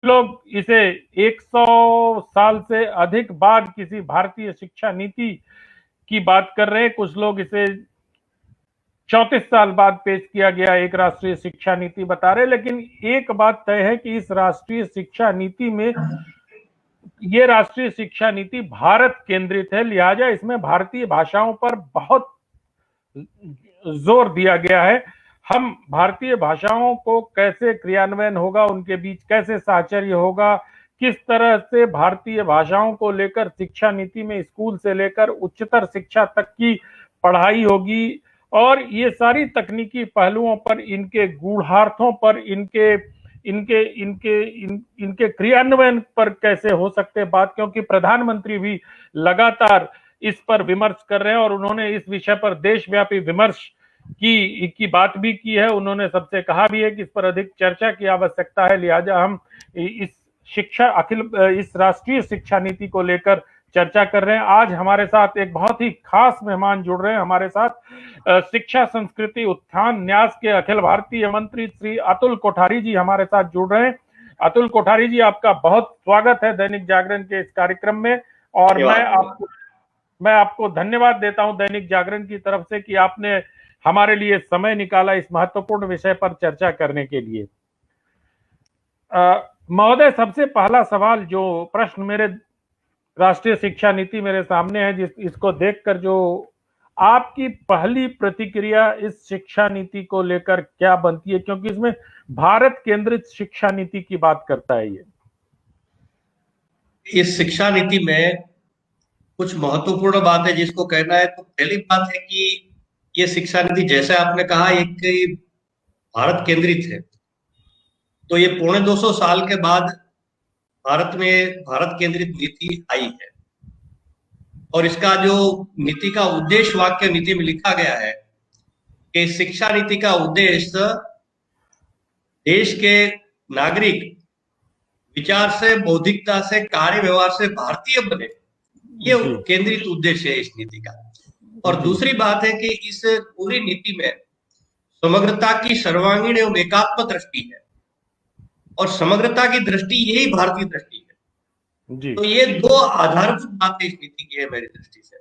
लोग इसे 100 साल से अधिक बाद किसी भारतीय शिक्षा नीति की बात कर रहे हैं, कुछ लोग इसे 34 साल बाद पेश किया गया एक राष्ट्रीय शिक्षा नीति बता रहे हैं। लेकिन एक बात तय है कि इस राष्ट्रीय शिक्षा नीति में ये राष्ट्रीय शिक्षा नीति भारत केंद्रित है, लिहाजा इसमें भारतीय भाषाओं पर बहुत जोर दिया गया है। हम भारतीय भाषाओं को कैसे क्रियान्वयन होगा, उनके बीच कैसे साहचर्य होगा, किस तरह से भारतीय भाषाओं को लेकर शिक्षा नीति में स्कूल से लेकर उच्चतर शिक्षा तक की पढ़ाई होगी, और ये सारी तकनीकी पहलुओं पर, इनके गूढ़ार्थों पर, इनके इनके इनके इनके क्रियान्वयन पर कैसे हो सकते बात, क्योंकि प्रधानमंत्री भी लगातार इस पर विमर्श कर रहे हैं और उन्होंने इस विषय पर देशव्यापी विमर्श की बात भी की है। उन्होंने सबसे कहा भी है कि इस पर अधिक चर्चा की आवश्यकता है, लिहाजा हम इस राष्ट्रीय शिक्षा नीति को लेकर चर्चा कर रहे हैं। आज हमारे साथ एक बहुत ही खास मेहमान जुड़ रहे हैं हमारे साथ। शिक्षा संस्कृति उत्थान न्यास के अखिल भारतीय मंत्री श्री अतुल कोठारी जी हमारे साथ जुड़ रहे हैं। अतुल कोठारी जी, आपका बहुत स्वागत है दैनिक जागरण के इस कार्यक्रम में, और मैं आपको धन्यवाद देता हूं दैनिक जागरण की तरफ से कि आपने हमारे लिए समय निकाला इस महत्वपूर्ण विषय पर चर्चा करने के लिए। महोदय, सबसे पहला सवाल, जो प्रश्न मेरे राष्ट्रीय शिक्षा नीति मेरे सामने है, इसको देखकर जो आपकी पहली प्रतिक्रिया इस शिक्षा नीति को लेकर क्या बनती है, क्योंकि इसमें भारत केंद्रित शिक्षा नीति की बात करता है। इस शिक्षा नीति में कुछ महत्वपूर्ण बात है जिसको कहना है। तो पहली बात है कि ये शिक्षा नीति, जैसे आपने कहा, एक भारत केंद्रित है। तो ये 250 साल के बाद भारत में भारत केंद्रित नीति आई है, और इसका जो नीति का उद्देश्य वाक्य नीति में लिखा गया है कि शिक्षा नीति का उद्देश्य देश के नागरिक विचार से, बौद्धिकता से, कार्य व्यवहार से भारतीय बने, ये केंद्रित उद्देश्य है इस नीति का। और दूसरी बात है कि इस पूरी नीति में समग्रता की सर्वांगीण एवं एकात्म दृष्टि है, और समग्रता की दृष्टि यही भारतीय दृष्टि है जी। तो ये दो आधारभूत बातें इस नीति की है मेरी दृष्टि से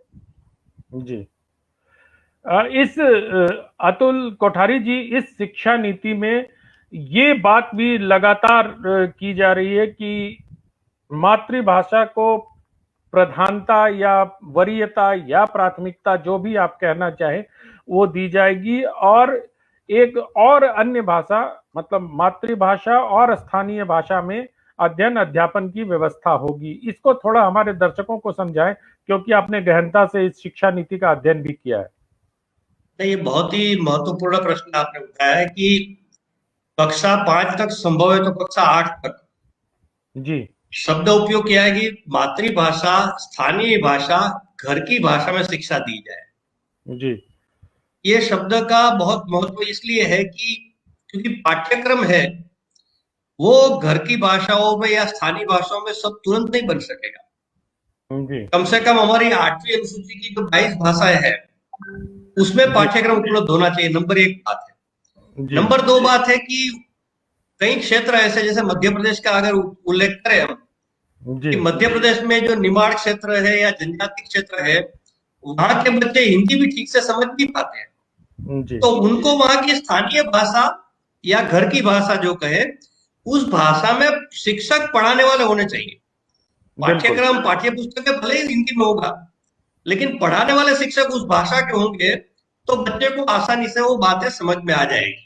जी। इस अतुल कोठारी जी, इस शिक्षा नीति में ये बात भी लगातार की जा रही है कि मातृभाषा को प्रधानता या वरीयता या प्राथमिकता, जो भी आप कहना चाहें, वो दी जाएगी, और एक और अन्य भाषा, मतलब मातृभाषा और स्थानीय भाषा में अध्ययन अध्यापन की व्यवस्था होगी। इसको थोड़ा हमारे दर्शकों को समझाएं, क्योंकि आपने गहनता से इस शिक्षा नीति का अध्ययन भी किया है। ये बहुत ही महत्वपूर्ण प्रश्न आपने उठाया है कि कक्षा 5 तक संभव है तो कक्षा 8 तक जी शब्द उपयोग किया है कि मातृभाषा, स्थानीय भाषा, घर की भाषा में शिक्षा दी जाए जी। ये शब्द का बहुत महत्व इसलिए है कि क्योंकि पाठ्यक्रम है वो घर की भाषाओं में या स्थानीय भाषाओं में सब तुरंत नहीं बन सकेगा जी। कम से कम हमारी 8वीं अनुसूची की जो 22 भाषाएं हैं उसमें पाठ्यक्रम उपलब्ध होना चाहिए, नंबर 1 बात है। नंबर 2 बात है कि कई क्षेत्र ऐसे, जैसे मध्य प्रदेश का अगर उल्लेख करें हम कि मध्य प्रदेश में जो निमाड़ क्षेत्र है या जनजाति क्षेत्र है, वहां के बच्चे हिंदी भी ठीक से समझ नहीं पाते हैं, तो उनको वहां की स्थानीय भाषा या घर की भाषा जो कहे उस भाषा में शिक्षक पढ़ाने वाले होने चाहिए। पाठ्यक्रम, पाठ्य पुस्तक भले ही हिंदी में होगा, लेकिन पढ़ाने वाले शिक्षक उस भाषा के होंगे तो बच्चे को आसानी से वो बातें समझ में आ जाएगी।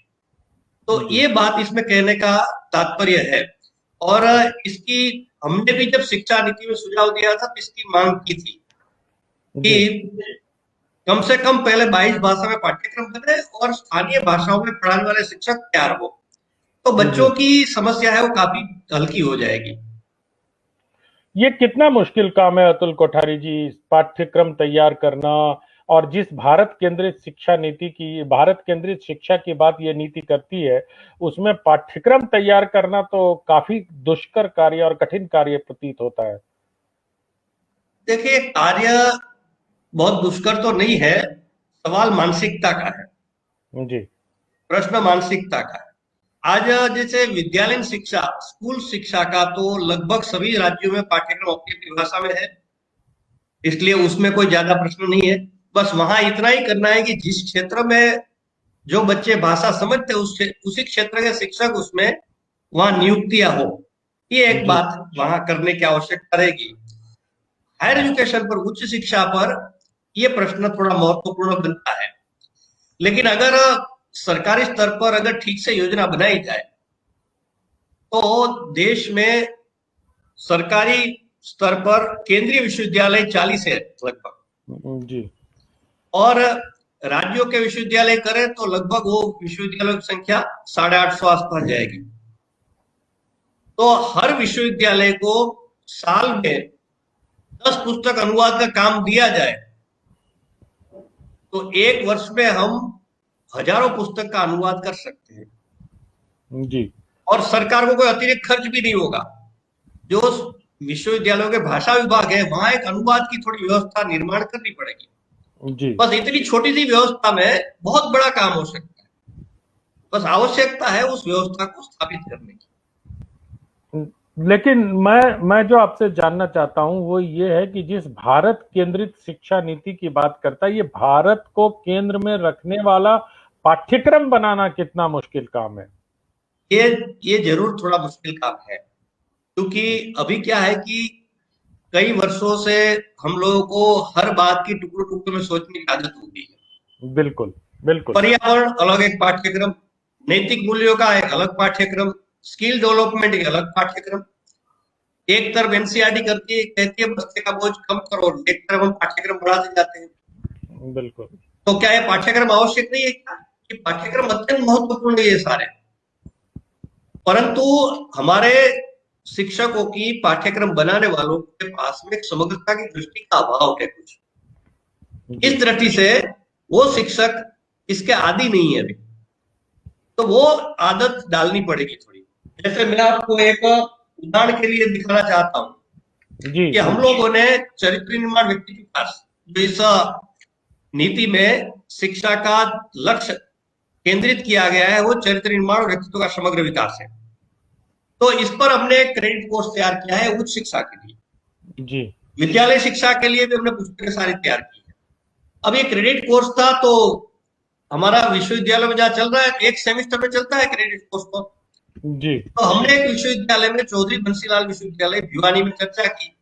तो ये बात इसमें कहने का तात्पर्य है। और इसकी हमने भी जब शिक्षा नीति में सुझाव दिया था तो इसकी मांग की थी कि कम से कम पहले 22 भाषा में पाठ्यक्रम बने और स्थानीय भाषाओं में पढ़ाने वाले शिक्षक तैयार हो, तो बच्चों की समस्या है वो काफी हल्की हो जाएगी। ये कितना मुश्किल काम है अतुल कोठारी जी, पाठ्यक्रम तैयार करना, और जिस भारत केंद्रित शिक्षा नीति की, भारत केंद्रित शिक्षा की बात ये नीति करती है, उसमें पाठ्यक्रम तैयार करना तो काफी दुष्कर कार्य और कठिन कार्य प्रतीत होता है। देखिए, कार्य बहुत दुष्कर तो नहीं है, सवाल मानसिकता का है जी। प्रश्न मानसिकता का है। आज जैसे विद्यालयीन शिक्षा, स्कूल शिक्षा का तो लगभग सभी राज्यों में पाठ्यक्रम अपनी अपनी भाषा में है, इसलिए उसमें कोई ज्यादा प्रश्न नहीं है। बस वहां इतना ही करना है कि जिस क्षेत्र में जो बच्चे भाषा समझते हैं उसी क्षेत्र के शिक्षक उसमें वहां नियुक्तियां हो, ये एक जी बात वहां करने की आवश्यकता रहेगी। हायर एजुकेशन पर, उच्च शिक्षा पर ये प्रश्न थोड़ा महत्वपूर्ण बनता है। लेकिन अगर सरकारी स्तर पर अगर ठीक से योजना बनाई जाए तो देश में सरकारी स्तर पर केंद्रीय विश्वविद्यालय 40 है लगभग, जी और राज्यों के विश्वविद्यालय करें तो लगभग वो विश्वविद्यालयों की संख्या 850 आसपास जाएगी। तो हर विश्वविद्यालय को साल में 10 पुस्तक अनुवाद का काम दिया जाए तो एक वर्ष में हम हजारों पुस्तक का अनुवाद कर सकते हैं, जी और सरकार को कोई अतिरिक्त खर्च भी नहीं होगा। जो विश्वविद्यालयों के भाषा विभाग है वहां एक अनुवाद की थोड़ी व्यवस्था निर्माण करनी पड़ेगी। जी बस इतनी छोटी सी व्यवस्था में बहुत बड़ा काम हो सकता है। बस आवश्यकता है उस व्यवस्था को स्थापित करने की। लेकिन मैं जो आपसे जानना चाहता हूं वो ये है कि जिस भारत केंद्रित शिक्षा नीति की बात करता है, ये भारत को केंद्र में रखने वाला पाठ्यक्रम बनाना कितना मुश्किल काम है? ये जरूर थोड़ा मुश्किल काम है, क्योंकि अभी क्या है कि कई वर्षों से हम लोगों को हर बात की टुकड़ों टुकड़ों में सोचने की आदत हो गई है। बिल्कुल बिल्कुल। पर्यावरण अलग एक पाठ्यक्रम, नैतिक मूल्यों का एक अलग पाठ्यक्रम, स्किल डेवलपमेंट एक अलग पाठ्यक्रम। एक तरफ एनसीईआरटी करती है, कहती है बस्ते का बोझ कम करो, एक तरफ हम पाठ्यक्रम बढ़ाते जाते हैं। बिल्कुल। तो क्या ये पाठ्यक्रम आवश्यक नहीं है क्या? ये पाठ्यक्रम अत्यंत महत्वपूर्ण है ये सारे, परंतु हमारे शिक्षकों की, पाठ्यक्रम बनाने वालों के पास में समग्रता की दृष्टि का अभाव है कुछ। इस दृष्टि से वो शिक्षक इसके आदी नहीं है अभी, तो वो आदत डालनी पड़ेगी थोड़ी। जैसे मैं आपको एक उदाहरण के लिए दिखाना चाहता हूँ कि हम लोगों ने चरित्र निर्माण व्यक्ति विकास, जो इस नीति में शिक्षा का लक्ष्य केंद्रित किया गया है, वो चरित्र निर्माण और व्यक्तित्व का समग्र विकास है। तो इस पर हमने एक क्रेडिट कोर्स तैयार किया है उच्च शिक्षा के लिए। जी। विद्यालय शिक्षा के लिए भी हमने पुस्तकें सारी तैयार की है। अब ये क्रेडिट कोर्स था, तो हमारा विश्वविद्यालय में जहाँ चल रहा है एक सेमेस्टर में चलता है क्रेडिट कोर्स को। जी। तो हमने एक विश्वविद्यालय में, चौधरी बंसीलाल विश्वविद्यालय भिवानी में चर्चा की।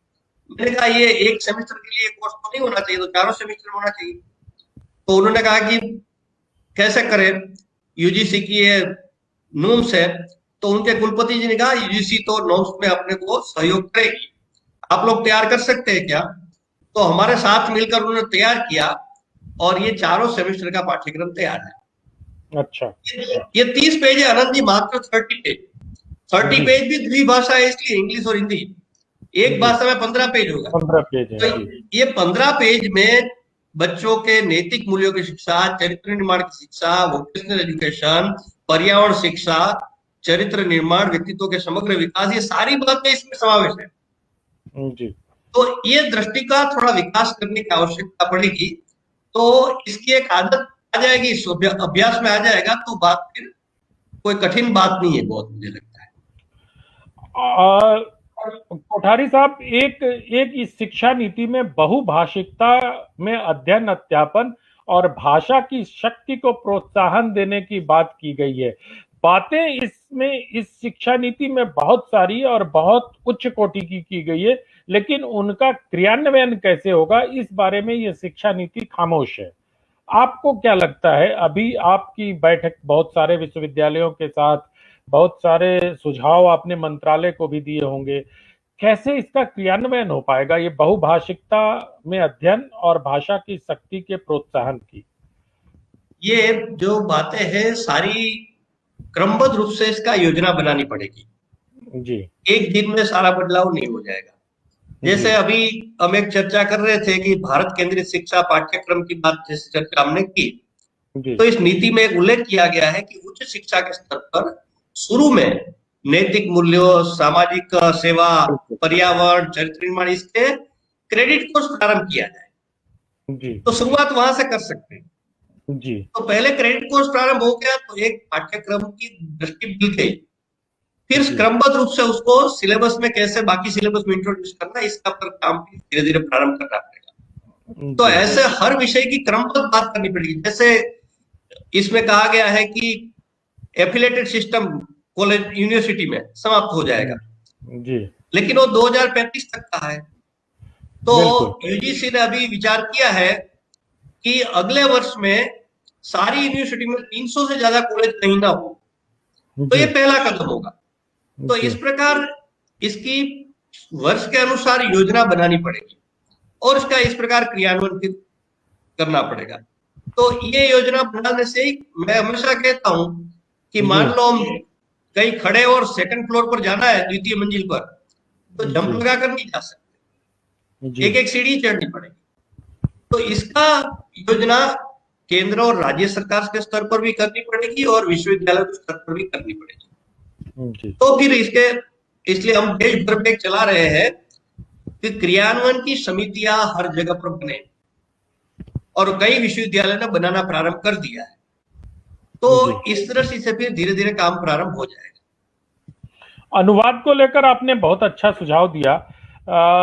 मैंने कहा ये एक सेमेस्टर के लिए कोर्स तो नहीं होना चाहिए, तो 4 सेमेस्टर में होना चाहिए। तो उन्होंने कहा कि कैसे करें, यूजीसी की ये नॉर्म्स है। तो उनके कुलपति जी ने कहा यूजीसी तो नॉर्म्स में अपने को सहयोग करेगी, आप लोग तैयार कर सकते हैं क्या? तो हमारे साथ मिलकर उन्होंने तैयार किया और ये 4 सेमेस्टर का पाठ्यक्रम तैयार है। अच्छा। ये 30 पेज है आनंद जी, मात्र 30 पेज। 30 पेज भी द्विभाषा है, इसलिए इंग्लिश और हिंदी। एक भाषा में 15 पेज होगा। 15 पेज है। तो ये 15 पेज में बच्चों के नैतिक मूल्यों की शिक्षा, चरित्र निर्माण की शिक्षा, वोकेशनल एजुकेशन, पर्यावरण शिक्षा, चरित्र निर्माण, व्यक्तित्व के समग्र विकास, ये सारी बातें इसमें समावेश है। जी। तो ये दृष्टि का थोड़ा विकास करने की आवश्यकता पड़ेगी, तो इसकी एक आदत आ जाएगी, अभ्यास में आ जाएगा, तो बात फिर कोई कठिन बात नहीं है बहुत, मुझे लगता है। कोठारी साहब, एक इस शिक्षा नीति में बहुभाषिकता में अध्ययन, अध्यापन और भाषा की शक्ति को प्रोत्साहन देने की बात की गई है। बातें इसमें, इस शिक्षा नीति में बहुत सारी और बहुत उच्च कोटि की गई है, लेकिन उनका क्रियान्वयन कैसे होगा इस बारे में ये शिक्षा नीति खामोश है। आपको क्या लगता है? अभी आपकी बैठक बहुत सारे विश्वविद्यालयों के साथ, बहुत सारे सुझाव आपने मंत्रालय को भी दिए होंगे, कैसे इसका क्रियान्वयन हो पाएगा ये बहुभाषिकता में अध्ययन और भाषा की शक्ति के प्रोत्साहन की? ये जो बातें हैं सारी क्रमबद्ध रूप से इसका योजना बनानी पड़ेगी जी। एक दिन में सारा बदलाव नहीं हो जाएगा। जैसे अभी हम एक चर्चा कर रहे थे कि भारत केंद्रित शिक्षा पाठ्यक्रम की बात जैसे चर्चा हमने की, तो इस नीति में एक उल्लेख किया गया है कि उच्च शिक्षा के स्तर पर शुरू में नैतिक मूल्यों, सामाजिक सेवा, पर्यावरण, चरित्र निर्माण, इसके क्रेडिट कोर्स प्रारंभ किया जाए। तो शुरुआत वहां से कर सकते हैं। जी तो पहले क्रेडिट कोर्स प्रारंभ हो गया तो एक पाठ्यक्रम की दृष्टि मिल गई, फिर जी क्रमबद्ध रूप से उसको सिलेबस में कैसे बाकी सिलेबस में इंट्रोड्यूस करना है, इसका पर काम धीरे धीरे प्रारंभ करना पड़ेगा। तो जी ऐसे हर विषय की क्रमबद्ध बात करनी पड़ेगी। जैसे इसमें कहा गया है कि एफिलेटेड सिस्टम कॉलेज यूनिवर्सिटी में समाप्त हो जाएगा, जी लेकिन वो 2035 तक का है। तो बिल्कुल यूजीसी ने अभी विचार किया है कि अगले वर्ष में सारी यूनिवर्सिटी में 300 से ज्यादा कॉलेज कहीं ना हो, तो जी ये पहला कदम होगा। तो जी इस प्रकार इसकी वर्ष के अनुसार योजना बनानी पड़ेगी और इसका इस प्रकार क्रियान्वयन करना पड़ेगा। तो ये योजना बनाने से ही मैं हमेशा कहता हूं कि जी मान लो हम कहीं खड़े और सेकंड फ्लोर पर जाना है, द्वितीय मंजिल पर, तो जंप जी लगा कर नहीं जा सकते, जी एक एक सीढ़ी चढ़नी पड़ेगी। तो इसका योजना केंद्र और राज्य सरकार के स्तर पर भी करनी पड़ेगी और विश्वविद्यालय के स्तर पर भी करनी पड़ेगी। जी तो फिर इसके इसलिए हम देश भर में चला रहे हैं कि क्रियान्वयन की समितियां हर जगह पर बने, और कई विश्वविद्यालय ने बनाना प्रारंभ कर दिया है। जी तो इस तरह से फिर धीरे धीरे काम प्रारंभ हो जाएगा। अनुवाद को लेकर आपने बहुत अच्छा सुझाव दिया,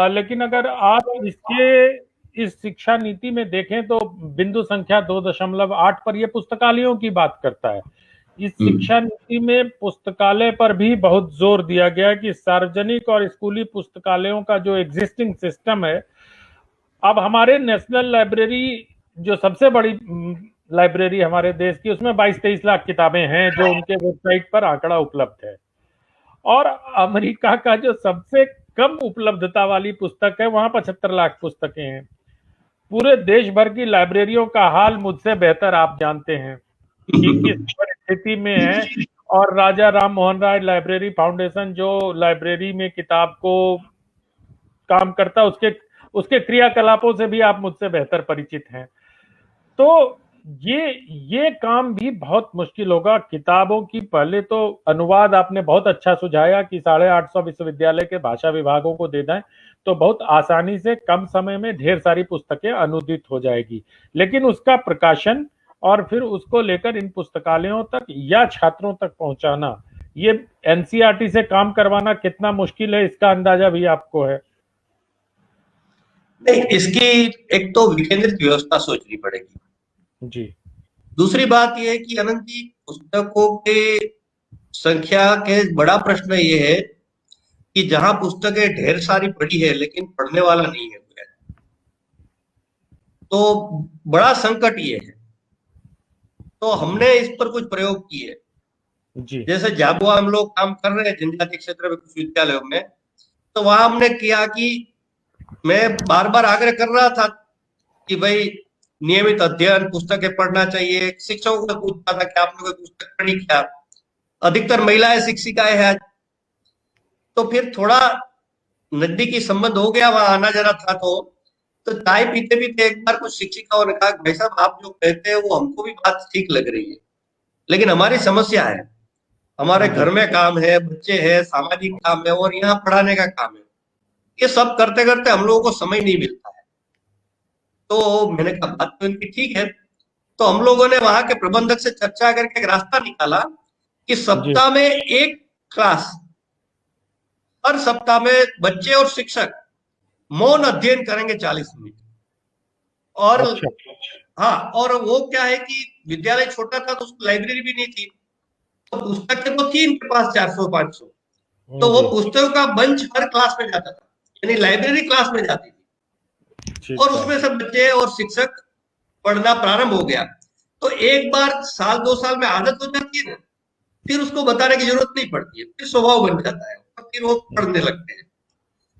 लेकिन अगर आप इसके इस शिक्षा नीति में देखें तो बिंदु संख्या 2.8 पर यह पुस्तकालयों की बात करता है। इस शिक्षा नीति में पुस्तकालय पर भी बहुत जोर दिया गया कि सार्वजनिक और स्कूली पुस्तकालयों का जो एग्जिस्टिंग सिस्टम है, अब हमारे नेशनल लाइब्रेरी जो सबसे बड़ी लाइब्रेरी हमारे देश की, उसमें 22-23 लाख किताबें हैं जो उनके वेबसाइट पर आंकड़ा उपलब्ध है। और अमेरिका का जो सबसे कम उपलब्धता वाली पुस्तक है, वहां 75 लाख पुस्तकें हैं। पूरे देश भर की लाइब्रेरियों का हाल मुझसे बेहतर आप जानते हैं कि किस परिस्थिति में है। और राजा राम मोहन राय लाइब्रेरी फाउंडेशन जो लाइब्रेरी में किताब को काम करता, उसके उसके क्रियाकलापों से भी आप मुझसे बेहतर परिचित हैं। तो ये काम भी बहुत मुश्किल होगा किताबों की। पहले तो अनुवाद आपने बहुत अच्छा सुझाया कि 850 विश्वविद्यालय के भाषा विभागों को दे दें तो बहुत आसानी से कम समय में ढेर सारी पुस्तकें अनुदित हो जाएगी। लेकिन उसका प्रकाशन और फिर उसको लेकर इन पुस्तकालयों तक या छात्रों तक पहुंचाना, ये एनसीईआरटी से काम करवाना कितना मुश्किल है, इसका अंदाजा भी आपको है। नहीं, इसकी एक तो विकेंद्रित व्यवस्था सोचनी पड़ेगी। जी दूसरी बात यह है कि अनंत जी, पुस्तकों के संख्या के बड़ा प्रश्न ये है कि जहां पुस्तकें ढेर सारी पड़ी है लेकिन पढ़ने वाला नहीं है, तो बड़ा संकट ये है। तो हमने इस पर कुछ प्रयोग किए। जी जैसे झाबुआ हम लोग काम कर रहे हैं जनजातीय क्षेत्र में कुछ विद्यालयों में, तो वहां हमने किया कि मैं बार बार आग्रह कर रहा था कि भाई नियमित अध्ययन, पुस्तकें पढ़ना चाहिए। शिक्षकों को पूछता था कि आपने कोई पुस्तक पढ़ी क्या? अधिकतर महिलाएं शिक्षिकाएं हैं। तो फिर थोड़ा नजदीकी संबंध हो गया, वहां आना जाना था। तो चाय पीते पीते एक बार कुछ शिक्षिकाओं ने कहा, भाई साहब आप जो कहते हैं वो हमको भी बात ठीक लग रही है, लेकिन हमारी समस्या है, हमारे घर में काम है, बच्चे हैं, सामाजिक काम है और यहाँ पढ़ाने का काम है। ये सब करते करते हम लोगों को समय नहीं मिलता है। तो मैंने कहा बात तो इनकी ठीक है। तो हम लोगों ने वहां के प्रबंधक से चर्चा करके एक रास्ता निकाला कि जी सप्ताह में एक क्लास, हर सप्ताह में बच्चे और शिक्षक मौन अध्ययन करेंगे 40 मिनट। और अच्छा हाँ, और वो क्या है कि विद्यालय छोटा था तो उसकी लाइब्रेरी भी नहीं थी, तो पुस्तकें तो थी इनके पास 400-500। तो वो जी पुस्तकों का बंच हर क्लास में जाता था, यानी लाइब्रेरी क्लास में जाती थी, और ठीक है उसमें सब बच्चे और शिक्षक पढ़ना प्रारंभ हो गया। तो एक बार साल 2 साल में आदत हो जाती है ना, फिर उसको बताने की जरूरत नहीं पड़ती है, फिर स्वभाव बन जाता है और फिर वो पढ़ने लगते हैं।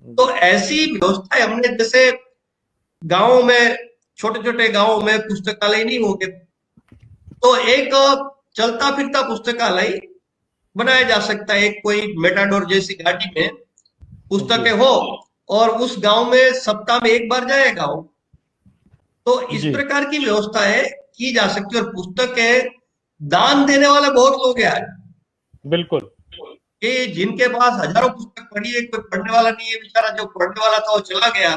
तो ऐसी व्यवस्थाएं हमने, जैसे गांवों में, छोटे छोटे गांवों में पुस्तकालय नहीं होंगे, तो एक चलता फिरता पुस्तकालय बनाया जा सकता है। एक कोई मेटाडोर जैसी गाड़ी में पुस्तकें हो और उस गांव में सप्ताह में एक बार जाएगा वो। तो इस जी प्रकार की व्यवस्थाएं की जा सकती है। और पुस्तकें दान देने वाले बहुत लोग हैं आज, बिल्कुल कि जिनके पास हजारों पुस्तक पढ़ी है, कोई पढ़ने वाला नहीं है बेचारा, जो पढ़ने वाला था वो चला गया,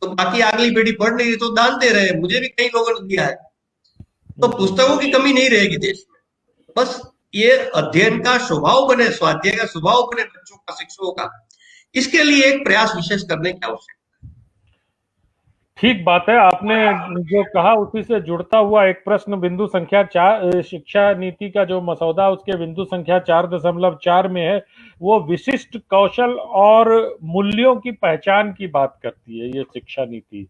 तो बाकी अगली पीढ़ी पढ़ नहीं रही तो दान दे रहे हैं। मुझे भी कई लोगों ने दिया है। तो पुस्तकों की कमी नहीं रहेगी देश में। बस ये अध्ययन का स्वभाव बने, स्वाध्याय का स्वभाव बने बच्चों का, शिक्षकों का, इसके लिए एक प्रयास विशेष करने की आवश्यकता। ठीक बात है, आपने जो कहा उसी से जुड़ता हुआ एक प्रश्न बिंदु संख्या 4, शिक्षा नीति का जो मसौदा उसके बिंदु संख्या 4.4 में है, वो विशिष्ट कौशल और मूल्यों की पहचान की बात करती है ये शिक्षा नीति।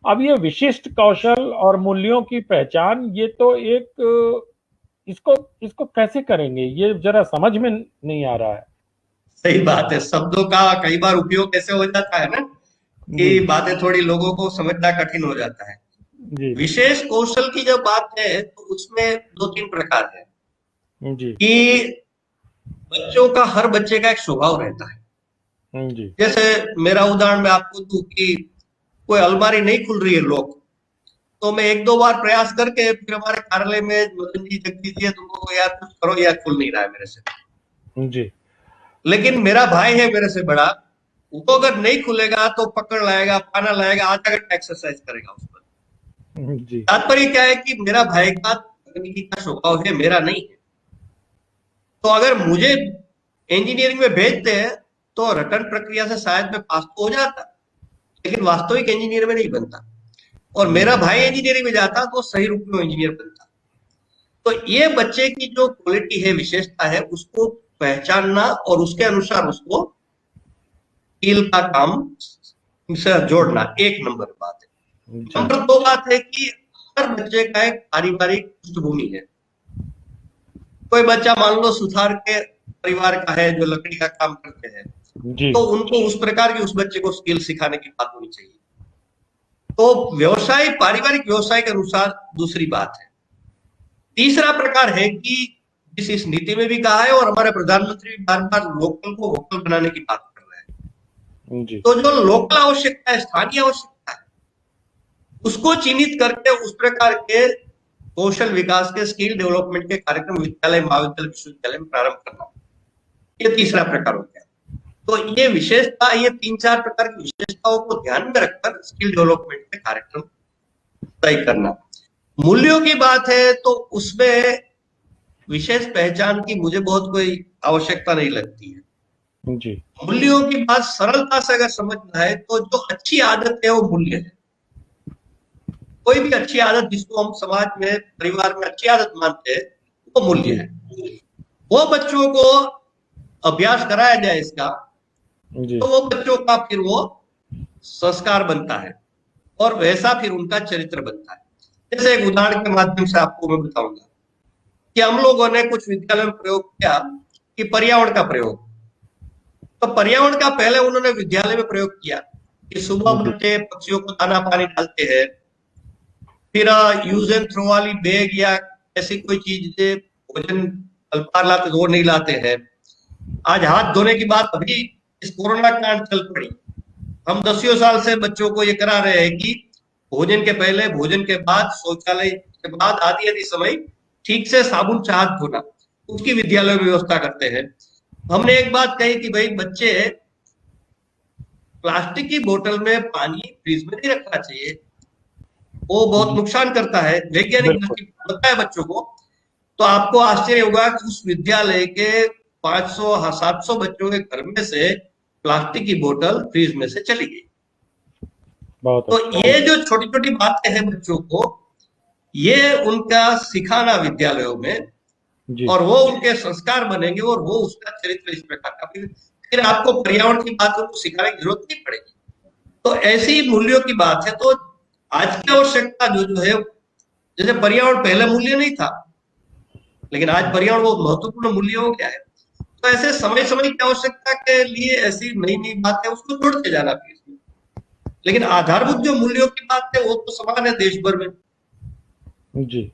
अब ये विशिष्ट कौशल और मूल्यों की पहचान, ये तो एक इसको इसको कैसे करेंगे, ये जरा समझ में नहीं आ रहा है। सही बात है, शब्दों का कई बार उपयोग ऐसे हो जाता है ना कि जी बातें थोड़ी लोगों को समझना कठिन हो जाता है। जी विशेष कौशल की जब बात है तो उसमें 2-3 प्रकार है जी कि बच्चों का, हर बच्चे का एक स्वभाव रहता है। जी जैसे मेरा उदाहरण मैं आपको दूं कि कोई अलमारी नहीं खुल रही है लॉक, तो मैं 1-2 बार प्रयास करके फिर हमारे कार्यालय में, मदन जी, जगदीश जी, तुमको यार कुछ करो, यार खुल नहीं रहा है मेरे से। जी लेकिन मेरा भाई है मेरे से बड़ा, वो अगर नहीं खुलेगा तो पकड़ लाएगा, पाना लाएगा, आधा घंटा एक्सरसाइज करेगा उस पर। जी तात्पर्य क्या है कि मेरा भाई का तकनीकी का स्वभाव है, मेरा नहीं है। तो अगर मुझे इंजीनियरिंग में भेजते हैं तो रटन प्रक्रिया से शायद मैं पास तो हो जाता, लेकिन वास्तविक इंजीनियर में नहीं बनता। और मेरा भाई इंजीनियरिंग में जाता तो सही रूप में इंजीनियर बनता। तो ये बच्चे की जो क्वालिटी है, विशेषता है, उसको पहचानना और उसके अनुसार उसको स्किल का काम से जोड़ना एक नंबर बात है। जी नंबर 2 बात है कि हर बच्चे का एक पारिवारिक पृष्ठभूमि है। कोई बच्चा मान लो सुथार के परिवार का है जो लकड़ी का काम करते हैं, जी तो उनको उस प्रकार की उस बच्चे को स्किल सिखाने की बात होनी चाहिए। तो व्यवसाय, पारिवारिक व्यवसाय के अनुसार दूसरी बात है। तीसरा प्रकार है कि जिस इस नीति में भी कहा है और हमारे प्रधानमंत्री भी बार बार लोकल को वोकल बनाने की बात कर रहे हैं। जी तो जो लोकल आवश्यकता है, स्थानीय आवश्यकता है, उसको चिन्हित करके उस प्रकार के कौशल विकास के, स्किल डेवलपमेंट के कार्यक्रम विद्यालय, महाविद्यालय, विश्वविद्यालय में प्रारंभ करना, ये तीसरा प्रकार हो गया। तो ये विशेषता, ये 3-4 प्रकार की विशेषताओं को ध्यान में रखकर स्किल डेवलपमेंट के कार्यक्रम तय करना। मूल्यों की बात है तो उसमें विशेष पहचान की मुझे बहुत कोई आवश्यकता नहीं लगती है। जी मूल्यों की बात सरलता से अगर समझना है तो जो अच्छी आदत है वो मूल्य है। कोई भी अच्छी आदत जिसको हम समाज में, परिवार में अच्छी आदत मानते हैं, वो मूल्य है। वो बच्चों को अभ्यास कराया जाए इसका, जी तो वो बच्चों का फिर वो संस्कार बनता है और वैसा फिर उनका चरित्र बनता है। जैसे एक उदाहरण के माध्यम से आपको मैं बताऊंगा कि हम लोगों ने कुछ विद्यालय में प्रयोग किया कि पर्यावरण का प्रयोग। तो पर्यावरण का पहले उन्होंने विद्यालय में प्रयोग किया कि सुबह जी बच्चे पक्षियों को दाना पानी डालते हैं, फिर यूज एंड थ्रो वाली बैग या ऐसी कोई चीज से भोजन अल्पाहार लाते, वो नहीं लाते हैं। आज हाथ धोने की बात अभी इस कोरोना कांड चल पड़ी। हम 10 साल से बच्चों को ये करा रहे हैं कि भोजन के पहले, भोजन के बाद, शौचालय के बाद आदि आदि समय ठीक से साबुन से हाथ धोना, उसकी विद्यालय में व्यवस्था करते हैं। हमने एक बात कही कि भाई बच्चे, प्लास्टिक की बोतल में पानी फ्रिज में नहीं रखना चाहिए, वो बहुत नुकसान करता है, वैज्ञानिक बिल्कुल बताया बच्चों को। तो आपको आश्चर्य होगा कि उस विद्यालय के 500-700 बच्चों के घर में से प्लास्टिक की बोतल फ्रिज में से चली गई। बहुत तो अच्छा। ये जो छोटी छोटी बातें हैं बच्चों को, ये उनका सिखाना विद्यालयों में, जी और वो उनके संस्कार बनेंगे और वो उसका चरित्र इस प्रकार का, फिर आपको पर्यावरण की बात उनको सिखाने की जरूरत नहीं पड़ेगी। तो ऐसी मूल्यों की बात है। तो आज की आवश्यकता जो है, जैसे पर्यावरण पहले मूल्य नहीं था, लेकिन आज पर्यावरण बहुत महत्वपूर्ण मूल्य हो गया है। तो ऐसे समय समय की आवश्यकता के लिए ऐसी नई नई बातें उसको जोड़ते जाना फिर इसमें। लेकिन आधारभूत जो मूल्यों की बात है वो तो समान है देश भर में। जी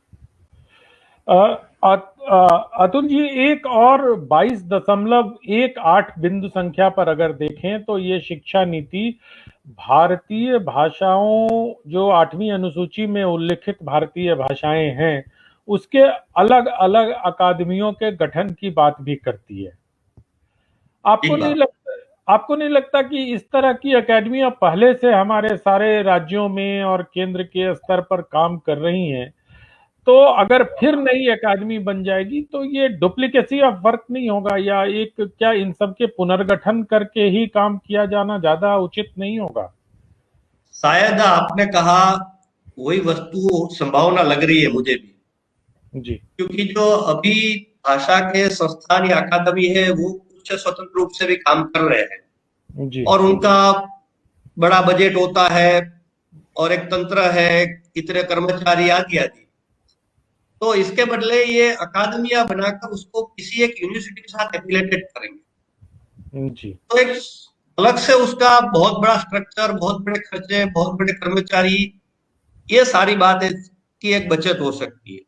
अतुल जी, एक और 22.18 बिंदु संख्या पर अगर देखें तो ये शिक्षा नीति भारतीय भाषाओं, जो 8वीं अनुसूची में उल्लिखित भारतीय भाषाएं हैं, उसके अलग अलग अकादमियों के गठन की बात भी करती है। आपको ठीक नहीं बात। लगता आपको नहीं लगता कि इस तरह की अकेडमियां पहले से हमारे सारे राज्यों में और केंद्र के स्तर पर काम कर रही हैं? तो अगर फिर नई अकादमी बन जाएगी तो ये डुप्लीकेसी ऑफ वर्क नहीं होगा, या एक क्या इन सब के पुनर्गठन करके ही काम किया जाना ज्यादा उचित नहीं होगा? शायद आपने कहा वही वस्तु संभावना लग रही है मुझे भी, जी। क्योंकि जो अभी भाषा के संस्थान या अकादमी है वो कुछ स्वतंत्र रूप से भी काम कर रहे हैं जी। और उनका बड़ा बजट होता है और एक तंत्र है, इतने कर्मचारी आदि आदि। तो इसके बदले ये अकादमियां बनाकर उसको किसी एक यूनिवर्सिटी के साथ एफिलिएटेड करेंगे, जी। तो एक अलग से उसका बहुत बड़ा स्ट्रक्चर, बहुत बड़े खर्चे, बहुत बड़े कर्मचारी, ये सारी बात की एक बचत हो सकती है।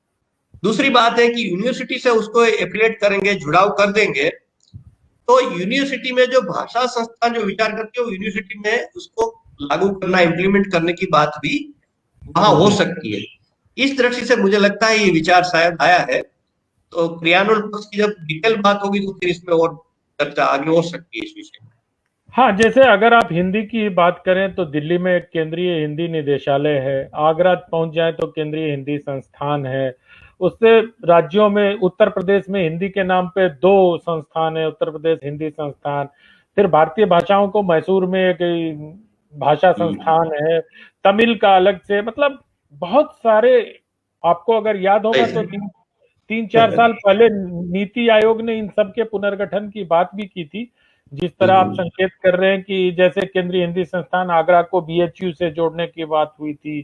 दूसरी बात है कि यूनिवर्सिटी से उसको एफिलिएट करेंगे, जुड़ाव कर देंगे, तो यूनिवर्सिटी में जो भाषा संस्थान जो विचार करती है वो यूनिवर्सिटी में उसको लागू करना, इम्प्लीमेंट करने की बात भी वहां हो सकती है। इस दृष्टि से मुझे लगता है ये विचार शायद आया है। तो क्रियान्वयन पक्ष की जब डिटेल बात होगी तो फिर इसमें और चर्चा आगे हो सकती है इस विषय में। हाँ, जैसे अगर आप हिंदी की बात करें तो दिल्ली में एक केंद्रीय हिंदी निदेशालय है, आगरा पहुंच जाए तो केंद्रीय हिंदी संस्थान है, उससे राज्यों में उत्तर प्रदेश में हिंदी के नाम पे 2 संस्थान है, उत्तर प्रदेश हिंदी संस्थान, फिर भारतीय भाषाओं को मैसूर में एक भाषा संस्थान है, तमिल का अलग से, मतलब बहुत सारे। आपको अगर याद होगा तो 3-4 साल पहले नीति आयोग ने इन सब के पुनर्गठन की बात भी की थी, जिस तरह आप संकेत कर रहे हैं कि जैसे केंद्रीय हिंदी संस्थान आगरा को बीएचयू से जोड़ने की बात हुई थी।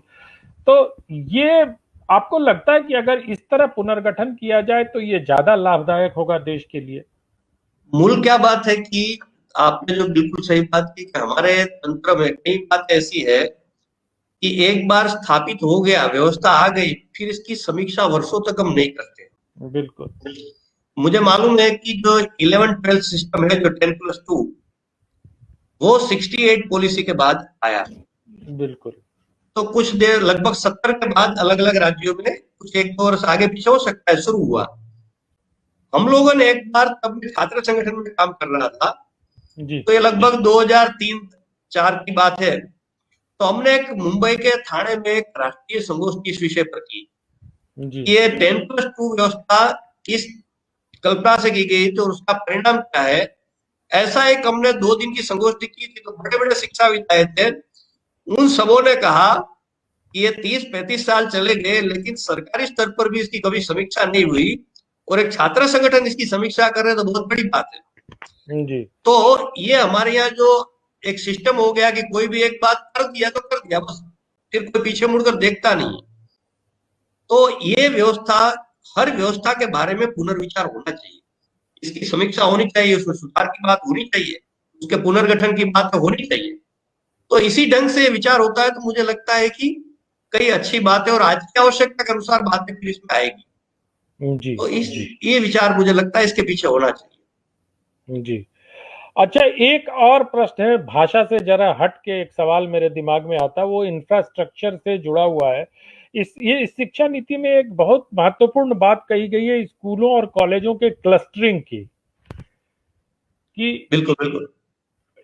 तो ये आपको लगता है कि अगर इस तरह पुनर्गठन किया जाए तो ये ज्यादा लाभदायक होगा देश के लिए? मूल क्या बात है कि आपने जो बिल्कुल सही बात की कि हमारे तंत्र में कई बात ऐसी है कि एक बार स्थापित हो गया, व्यवस्था आ गई, फिर इसकी समीक्षा वर्षों तक हम नहीं करते। बिल्कुल। मुझे मालूम है कि जो 11-12 सिस्टम है, जो 10+2, वो 68 पॉलिसी के बाद आया। बिल्कुल। तो कुछ देर लगभग 70 के बाद अलग अलग राज्यों में कुछ 1-2 वर्ष आगे पीछे हो सकता है शुरू हुआ। हम लोगों ने एक बार तब छात्र संगठन में काम कर रहा था, जी। तो ये लगभग 2003-4 की बात है। तो हमने एक मुंबई के थाने में एक राष्ट्रीय संगोष्ठी इस विषय पर की। जी। ये 10+2 व्यवस्था किस कल्पना से की गई तो उसका परिणाम क्या है, ऐसा एक हमने 2 दिन की संगोष्ठी की थी। तो बड़े बड़े शिक्षाविद आए थे, उन सबों ने कहा कि ये 30-35 साल चले गए लेकिन सरकारी स्तर पर भी इसकी कभी समीक्षा नहीं हुई, और एक छात्र संगठन इसकी समीक्षा कर रहे तो बहुत बड़ी बात है। जी। तो ये हमारे यहाँ जो एक सिस्टम हो गया कि कोई भी एक बात कर दिया तो कर दिया बस, फिर कोई पीछे मुड़कर देखता नहीं। तो ये व्यवस्था, हर व्यवस्था के बारे में पुनर्विचार होना चाहिए, इसकी समीक्षा होनी चाहिए, उसमें सुधार की बात होनी चाहिए, उसके पुनर्गठन की बात होनी चाहिए। तो इसी ढंग से विचार होता है तो मुझे लगता है कि कई अच्छी बातें और आज की आवश्यकता के अनुसार बातें फिर इसमें आएगी। जी। तो ये विचार मुझे लगता है इसके पीछे होना चाहिए। जी। अच्छा, एक और प्रश्न है, भाषा से जरा हट के एक सवाल मेरे दिमाग में आता है, वो इंफ्रास्ट्रक्चर से जुड़ा हुआ है। इस शिक्षा नीति में एक बहुत महत्वपूर्ण बात कही गई है स्कूलों और कॉलेजों के क्लस्टरिंग की, कि बिल्कुल बिल्कुल।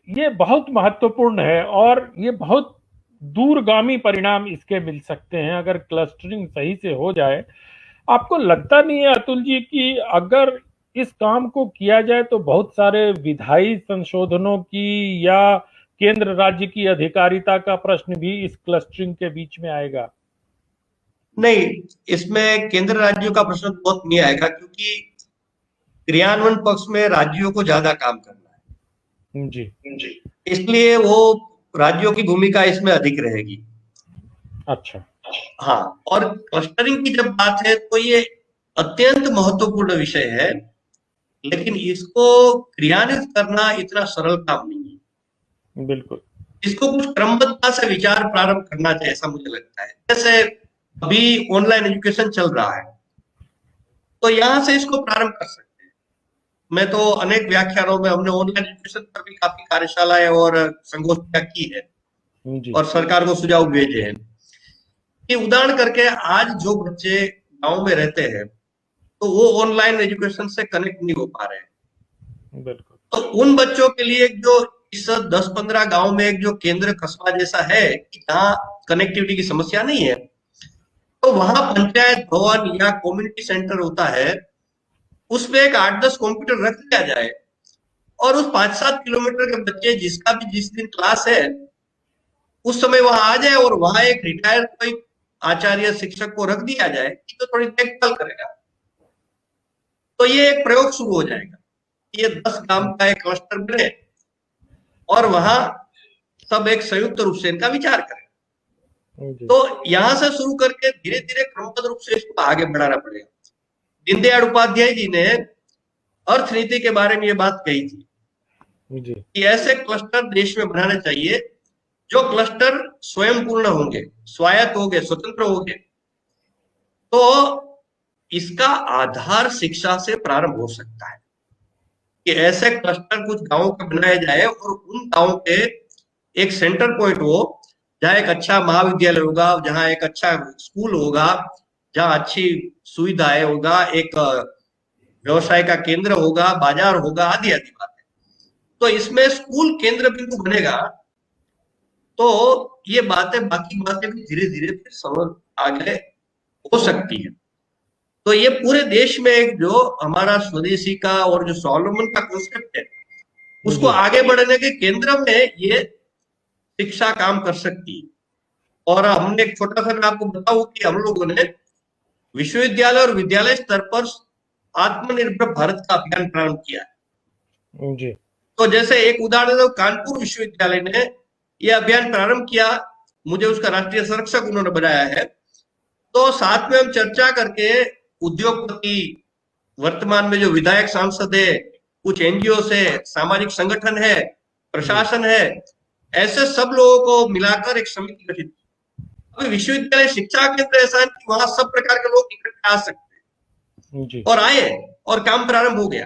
ये बहुत महत्वपूर्ण है और ये बहुत दूरगामी परिणाम इसके मिल सकते हैं अगर क्लस्टरिंग सही से हो जाए। आपको लगता नहीं है अतुल जी कि अगर इस काम को किया जाए तो बहुत सारे विधायी संशोधनों की या केंद्र राज्य की अधिकारिता का प्रश्न भी इस क्लस्टरिंग के बीच में आएगा? नहीं, इसमें केंद्र राज्यों का प्रश्न बहुत नहीं आएगा, क्योंकि क्रियान्वयन पक्ष में राज्यों को ज्यादा काम करना है। जी। इसलिए वो राज्यों की भूमिका इसमें अधिक रहेगी। अच्छा। हाँ, और क्लस्टरिंग की जब बात है तो ये अत्यंत महत्वपूर्ण विषय है, लेकिन इसको क्रियान्वित करना इतना सरल काम नहीं है। बिल्कुल। इसको कुछ क्रमबद्धता से विचार प्रारंभ करना चाहिए, ऐसा मुझे लगता है। जैसे अभी ऑनलाइन एजुकेशन चल रहा है, तो यहाँ से इसको प्रारंभ कर सकते हैं। मैं तो अनेक व्याख्यानों में हमने ऑनलाइन एजुकेशन पर भी काफी कार्यशालाएं और संगोष्ठियां की है और सरकार को सुझाव भेजे हैं कि उदाहरण करके आज जो बच्चे गांव में रहते हैं तो वो ऑनलाइन एजुकेशन से कनेक्ट नहीं हो पा रहे हैं। बिल्कुल। तो उन बच्चों के लिए जो इस 10-15 गांव में एक जो केंद्र कस्बा जैसा है कि जहाँ कनेक्टिविटी की समस्या नहीं है, तो वहां पंचायत भवन या कम्युनिटी सेंटर होता है, उसमें एक 8-10 कंप्यूटर रख दिया जाए और उस 5-7 किलोमीटर के बच्चे जिसका भी जिस दिन क्लास है उस समय वहां आ जाए और वहां एक रिटायर्ड कोई आचार्य शिक्षक को रख दिया जाए कि तो थोड़ी देखभाल करेगा। तो ये एक प्रयोग शुरू हो जाएगा। ये 10 गांव का एक क्लस्टर बने और वहां सब एक संयुक्त रूप से इनका विचार करें। तो यहां से शुरू करके धीरे धीरे क्रमबद्ध रूप से इसको आगे बढ़ाना पड़ेगा। दीनदयाल उपाध्याय जी ने अर्थनीति के बारे में ये बात कही थी कि ऐसे क्लस्टर देश में बनाने चाहिए जो क्लस्टर स्वयं पूर्ण होंगे, स्वायत्त होंगे, स्वतंत्र होंगे। तो इसका आधार शिक्षा से प्रारंभ हो सकता है कि ऐसे क्लस्टर कुछ गांवों के बनाए जाए और उन गांवों के एक सेंटर पॉइंट हो जहां एक अच्छा महाविद्यालय होगा, जहां एक अच्छा स्कूल होगा, जहां अच्छी सुविधाएं होगा, एक व्यवसाय का केंद्र होगा, बाजार होगा, आदि आदि बातें। तो इसमें स्कूल केंद्र बिंदु बनेगा तो ये बातें, बाकी बातें भी धीरे धीरे फिर समझ आगे हो सकती है। तो ये पूरे देश में एक जो हमारा स्वदेशी का और जो स्वावलंबन का कॉन्सेप्ट है उसको आगे बढ़ने के केंद्र में ये शिक्षा काम कर सकती है। और हमने एक छोटा सा, मैं आपको बताऊं कि हम लोगों ने विश्वविद्यालय और विद्यालय स्तर पर आत्मनिर्भर भारत का अभियान प्रारंभ किया है जी। तो जैसे एक उदाहरण है, कानपुर विश्वविद्यालय ने यह अभियान प्रारंभ किया, मुझे उसका राष्ट्रीय संरक्षक उन्होंने बनाया है। तो साथ में हम चर्चा करके उद्योगपति, वर्तमान में जो विधायक सांसद है, कुछ एनजीओ से, सामाजिक संगठन है, प्रशासन है, ऐसे सब लोगों को मिलाकर एक समिति गठित की। अभी विश्वविद्यालय शिक्षा केंद्र ऐसा है कि वहां सब प्रकार के लोग इकट्ठे आ सकते हैं और आए और काम प्रारंभ हो गया।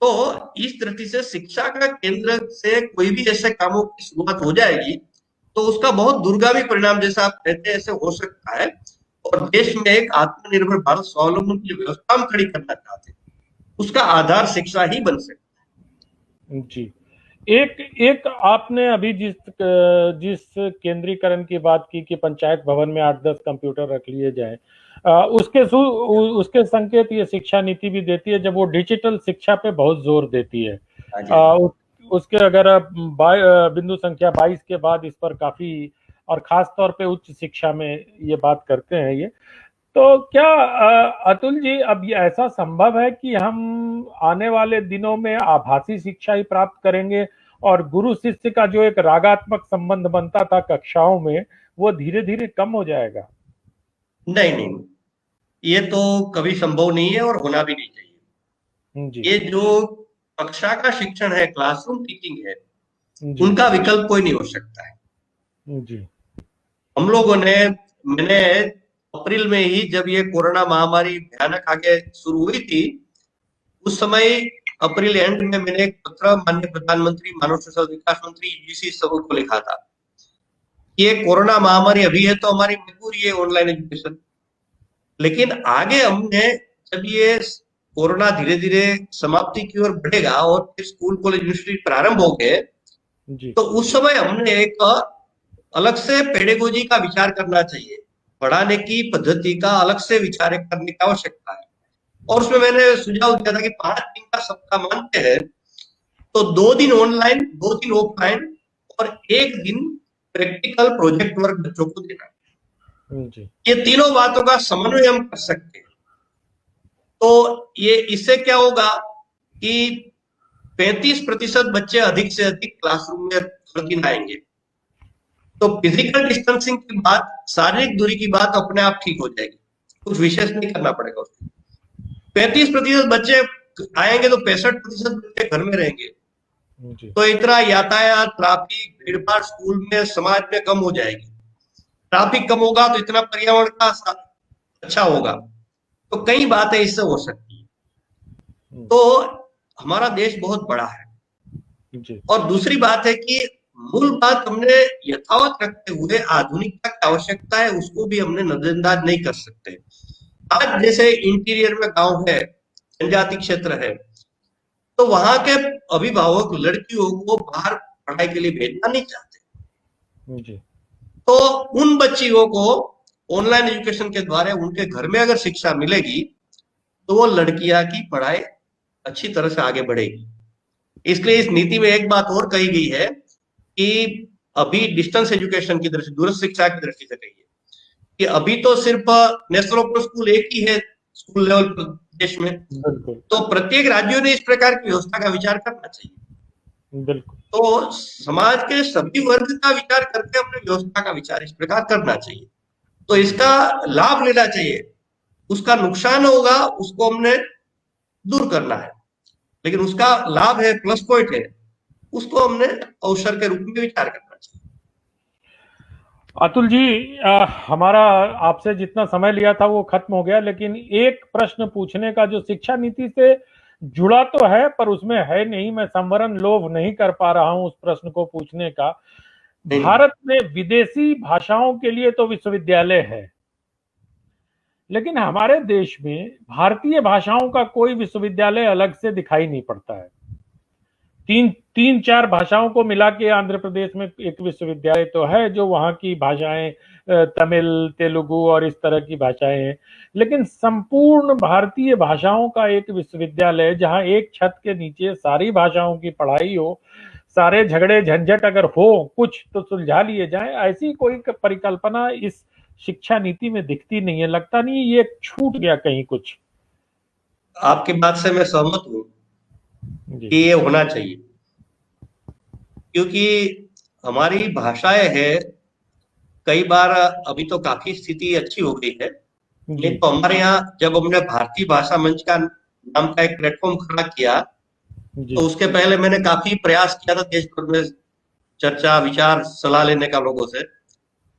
तो इस दृष्टि से शिक्षा का केंद्र से कोई भी ऐसे कामों की शुरुआत हो जाएगी तो उसका बहुत दूरगामी परिणाम, जैसा आप कहते हैं, ऐसे हो सकता है। और देश में एक आत्मनिर्भर भारत, स्वावलंबन की व्यवस्था हम खड़ी करना चाहते हैं, उसका आधार शिक्षा ही बन सकता है जी। एक आपने अभी जिस केंद्रीकरण की बात की कि पंचायत भवन में 8-10 कंप्यूटर रख लिए जाए, उसके संकेत ये शिक्षा नीति भी देती है जब वो डिजिटल शिक्षा पे बहुत जोर देती है। उसके अगर बिंदु संख्या 22 के बाद इस पर काफी, और खास तौर पे उच्च शिक्षा में ये बात करते हैं ये। तो क्या अतुल जी, अब ये ऐसा संभव है कि हम आने वाले दिनों में आभासी शिक्षा ही प्राप्त करेंगे और गुरु शिष्य का जो एक रागात्मक संबंध बनता था कक्षाओं में, वो धीरे धीरे कम हो जाएगा? नहीं, ये तो कभी संभव नहीं है और होना भी नहीं चाहिए जी। ये जो कक्षा का शिक्षण है, क्लासरूम टीचिंग है, उनका विकल्प कोई नहीं हो सकता है जी। हम लोगों ने, मैंने अप्रैल में ही जब ये कोरोना महामारी भयानक आगे शुरू हुई थी, उस समय अप्रैल एंड में मैंने एक पत्र माननीय प्रधानमंत्री, मानव संसाधन विकास मंत्री यूजीसी सबको को लिखा था। ये कोरोना महामारी अभी है तो हमारी मजबूरी है ऑनलाइन एजुकेशन, लेकिन आगे हमने जब ये कोरोना धीरे धीरे समाप्ति की ओर बढ़ेगा और फिर स्कूल, कॉलेज, यूनिवर्सिटी प्रारंभ हो गए, तो उस समय हमने एक अलग से पेडागोजी का विचार करना चाहिए, पढ़ाने की पद्धति का अलग से विचार करने की आवश्यकता है। और उसमें मैंने सुझाव दिया था कि 5 दिन का सप्ताह मानते हैं तो 2 दिन ऑनलाइन, 2 दिन ऑफलाइन और 1 दिन प्रैक्टिकल प्रोजेक्ट वर्क बच्चों को देना। ये तीनों बातों का समन्वय हम कर सकते हैं। तो ये इससे क्या होगा कि 35% बच्चे अधिक से अधिक क्लासरूम में हर दिन आएंगे। तो फिजिकल डिस्टेंसिंग की बात, शारीरिक दूरी की बात अपने आप ठीक हो जाएगी, कुछ विशेष नहीं करना पड़ेगा उसको। 35% बच्चे आएंगे तो 65% बच्चे घर में रहेंगे, तो इतना यातायात, ट्रैफिक, भीड़भाड़ स्कूल में, समाज में कम हो जाएगी। ट्रैफिक कम होगा तो इतना पर्यावरण का अच्छा होगा। तो कई बातें इससे हो सकती है। तो हमारा देश बहुत बड़ा है और दूसरी बात है कि मूल बात हमने यथावत रखते हुए आधुनिकता की आवश्यकता है उसको भी हमने नजरअंदाज नहीं कर सकते। आज जैसे इंटीरियर में गांव है, जनजाति क्षेत्र है, तो वहां के अभिभावक लड़कियों को बाहर पढ़ाई के लिए भेजना नहीं चाहते। तो उन बच्चियों को ऑनलाइन एजुकेशन के द्वारा उनके घर में अगर शिक्षा मिलेगी तो वो लड़कियां की पढ़ाई अच्छी तरह से आगे बढ़ेगी। इसलिए इस नीति में एक बात और कही गई है कि अभी डिस्टेंस एजुकेशन की दृष्टि, दूरस्थ शिक्षा की दृष्टि से कही है कि अभी तो सिर्फ नेशनल ओपन स्कूल एक ही है स्कूल लेवल पर देश में, बिल्कुल तो प्रत्येक राज्यों ने इस प्रकार की व्यवस्था का विचार करना चाहिए। बिल्कुल तो समाज के सभी वर्ग का विचार करके अपनी व्यवस्था का विचार इस प्रकार करना चाहिए, तो इसका लाभ लेना चाहिए। उसका नुकसान होगा उसको हमने दूर करना है, लेकिन उसका लाभ है, प्लस पॉइंट है, उसको हमने अवसर के रूप में विचार करना चाहिए। अतुल जी, हमारा आपसे जितना समय लिया था वो खत्म हो गया, लेकिन एक प्रश्न पूछने का जो शिक्षा नीति से जुड़ा तो है पर उसमें है नहीं, मैं संवरण लोभ नहीं कर पा रहा हूं उस प्रश्न को पूछने का। भारत में विदेशी भाषाओं के लिए तो विश्वविद्यालय है, लेकिन हमारे देश में भारतीय भाषाओं का कोई विश्वविद्यालय अलग से दिखाई नहीं पड़ता है। तीन चार भाषाओं को मिला के आंध्र प्रदेश में एक विश्वविद्यालय तो है जो वहाँ की भाषाएं तमिल, तेलुगु और इस तरह की भाषाएं हैं, लेकिन संपूर्ण भारतीय भाषाओं का एक विश्वविद्यालय जहाँ एक छत के नीचे सारी भाषाओं की पढ़ाई हो, सारे झगड़े झंझट अगर हो कुछ तो सुलझा लिए जाए, ऐसी कोई परिकल्पना इस शिक्षा नीति में दिखती नहीं है। लगता नहीं ये छूट गया कहीं कुछ? आपकी बात से मैं सहमत हूँ कि ये होना चाहिए, क्योंकि हमारी भाषाएं है कई बार अभी तो काफी स्थिति अच्छी हो गई है, नहीं तो हमारे यहाँ जब हमने भारतीय भाषा मंच का नाम का एक प्लेटफॉर्म खड़ा किया तो उसके पहले मैंने काफी प्रयास किया था देश भर में चर्चा विचार सलाह लेने का लोगों से।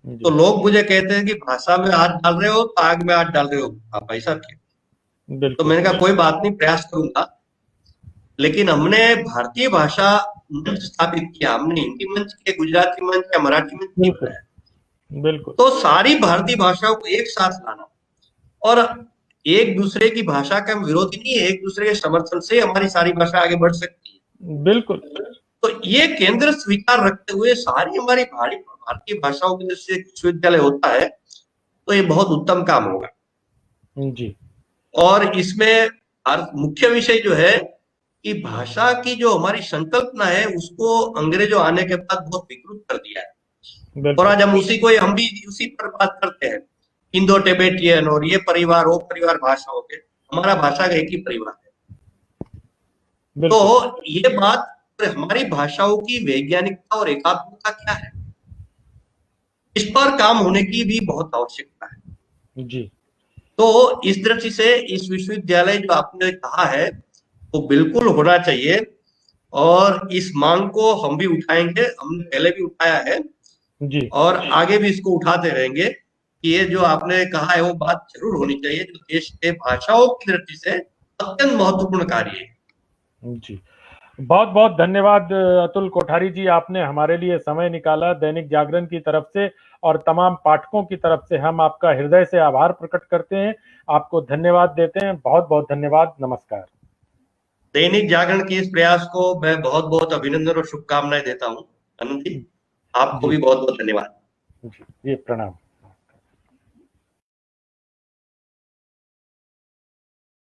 तो लोग मुझे कहते हैं कि भाषा में हाथ डाल रहे हो तो आग में हाथ डाल रहे हो आप, ऐसा क्यों? तो मैंने कहा कोई बात नहीं, प्रयास करूंगा। लेकिन हमने भारतीय भाषा मंच स्थापित किया, हमने हिंदी मंच के, गुजराती मंच या मराठी मंच नहीं बनाया। बिल्कुल। तो सारी भारतीय भाषाओं को एक साथ लाना, और एक दूसरे की भाषा का हम विरोधी नहीं है, एक दूसरे के समर्थन से हमारी सारी भाषा आगे बढ़ सकती है। बिल्कुल। तो ये केंद्र विचार रखते हुए सारी हमारी भारतीय भाषाओं के जैसे विश्वविद्यालय होता है तो ये बहुत उत्तम काम होगा जी। और इसमें मुख्य विषय जो है कि भाषा की जो हमारी संकल्पना है उसको अंग्रेजों आने के बाद बहुत विकृत कर दिया है, और आज हम हम भी उसी पर बात करते हैं, इंडो टिबेटियन और ये परिवार वो परिवार भाषा हो गए, हमारा भाषा का एक ही परिवार है। तो ये बात हमारी भाषाओं की वैज्ञानिकता और एकात्मकता क्या है, इस पर काम होने की भी बहुत आवश्यकता है जी। तो इस दृष्टि से इस विश्वविद्यालय जो आपने कहा है वो बिल्कुल होना चाहिए, और इस मांग को हम भी उठाएंगे, हमने पहले भी उठाया है जी, और आगे भी इसको उठाते रहेंगे कि ये जो आपने कहा है वो बात जरूर होनी चाहिए, जो देश के भाषाओं की दृष्टि से अत्यंत महत्वपूर्ण कार्य है जी। बहुत बहुत धन्यवाद अतुल कोठारी जी, आपने हमारे लिए समय निकाला। दैनिक जागरण की तरफ से और तमाम पाठकों की तरफ से हम आपका हृदय से आभार प्रकट करते हैं, आपको धन्यवाद देते हैं। बहुत बहुत धन्यवाद, नमस्कार। दैनिक जागरण की इस प्रयास को मैं बहुत बहुत अभिनंदन और शुभकामनाएं देता हूँ। आनंद जी, आपको भी बहुत बहुत धन्यवाद जी। प्रणाम।